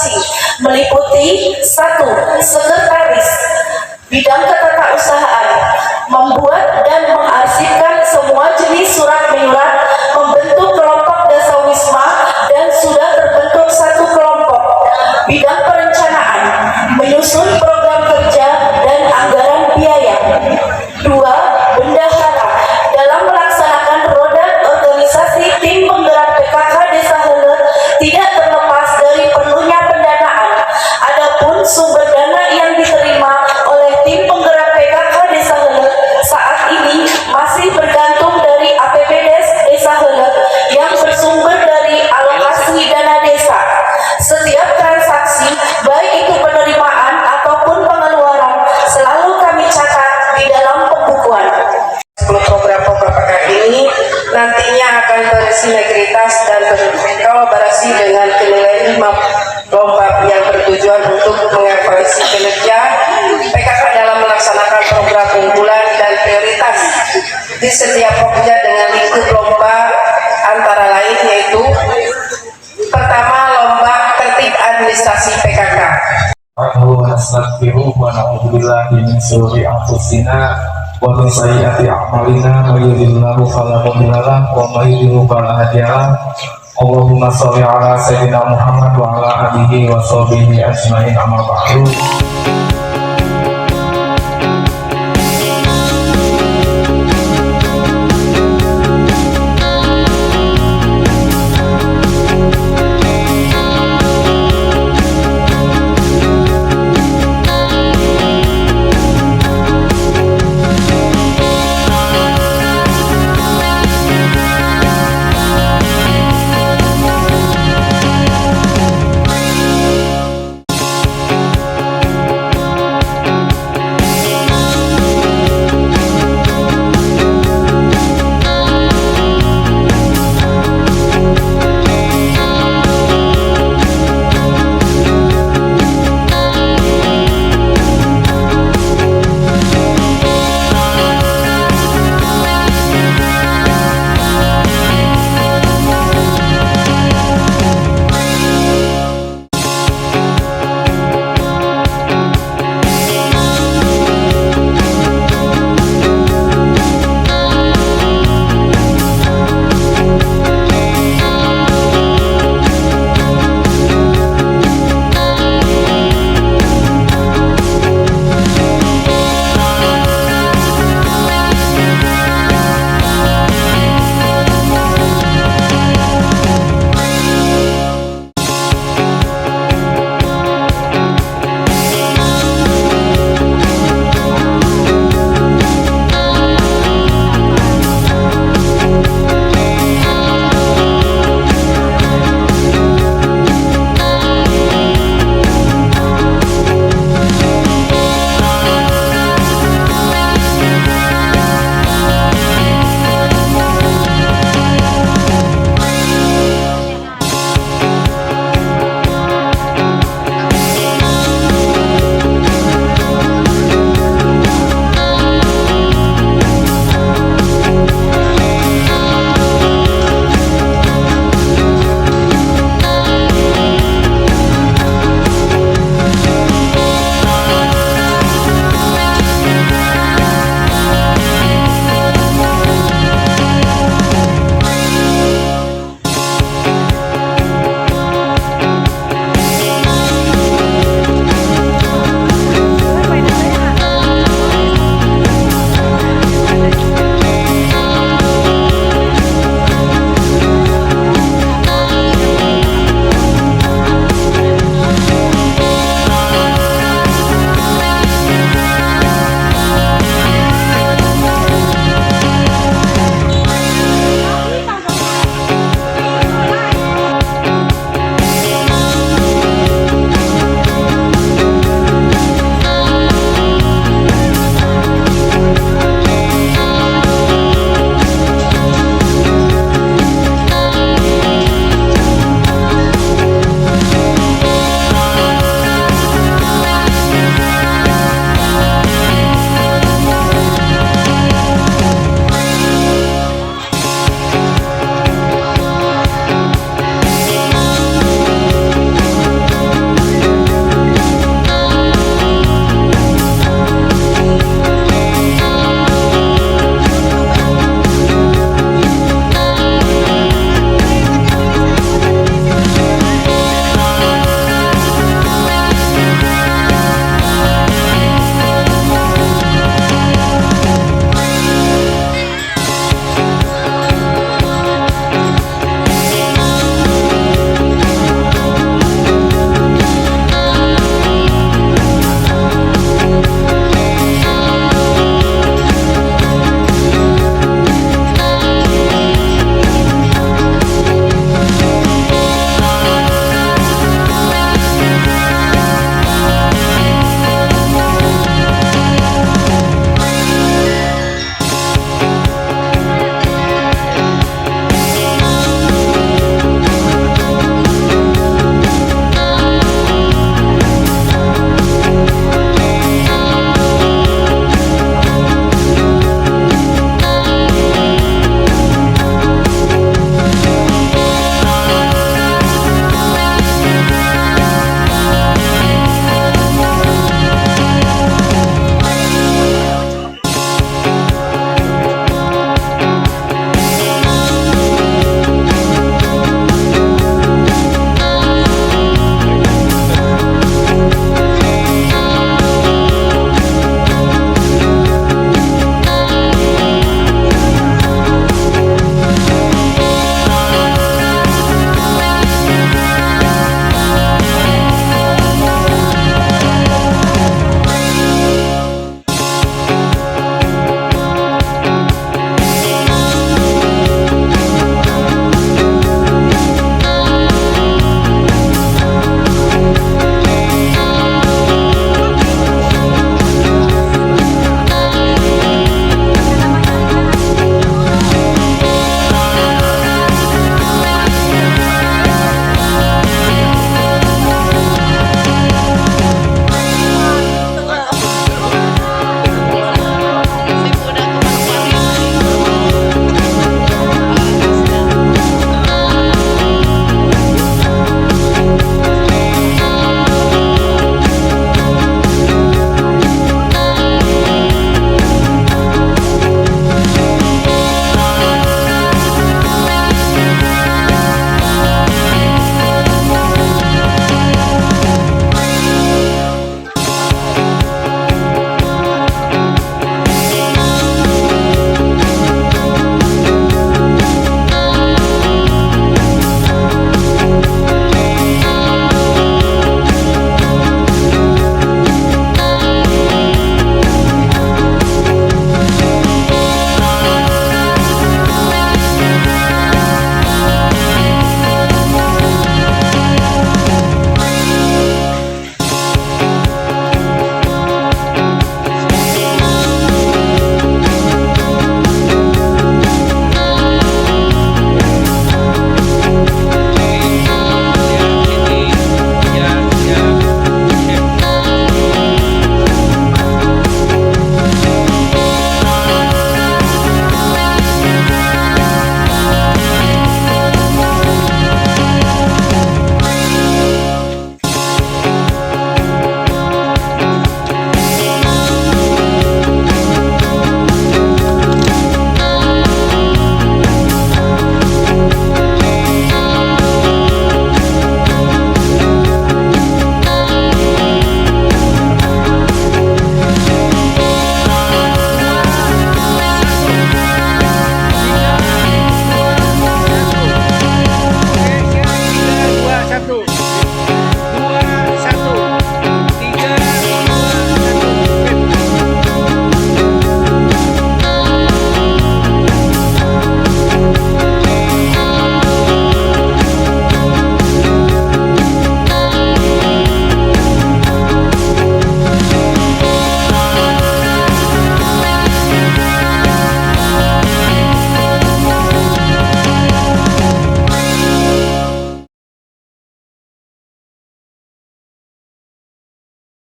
fraksi meliputi 1. Sekretaris bidang ketatausahaan, membuat dan mengarsipkan semua jenis surat menyurat, membentuk kelompok dasawisma dan sudah terbentuk 1 kelompok. Bidang perencanaan, menyusun program kerja dan anggaran biaya. 2. Bendahara, dalam melaksanakan roda organisasi tim penggerak PKK Desa Heuleut tidak terlepas dari perlunya pendanaan. Adapun sumber dana yang diterima oleh tim penggerak PKK Desa Heuleut saat ini masih bergantung dari APBDes Desa Heuleut yang bersumber dari alokasi dana desa. Setiap transaksi, baik itu penerimaan ataupun pengeluaran, selalu kami catat di dalam pembukuan. Program-program PKK ini nantinya akan bersinergitas dan berkolaborasi dengan Kementerian lomba yang bertujuan untuk mengevaluasi kinerja PKK dalam melaksanakan program unggulan dan prioritas di setiap pokja dengan lingkup lomba antara lain yaitu pertama, lomba tertib administrasi PKK. Min syururi anfusina wa min sayyiati a'malina may yahdihillahu fala mudilla lahu wa may yudlil fala hadiya lahu. Allahumma shalli ala sayyidina Muhammad wa ala alihi wa sahbihi ajmain, amma ba'du.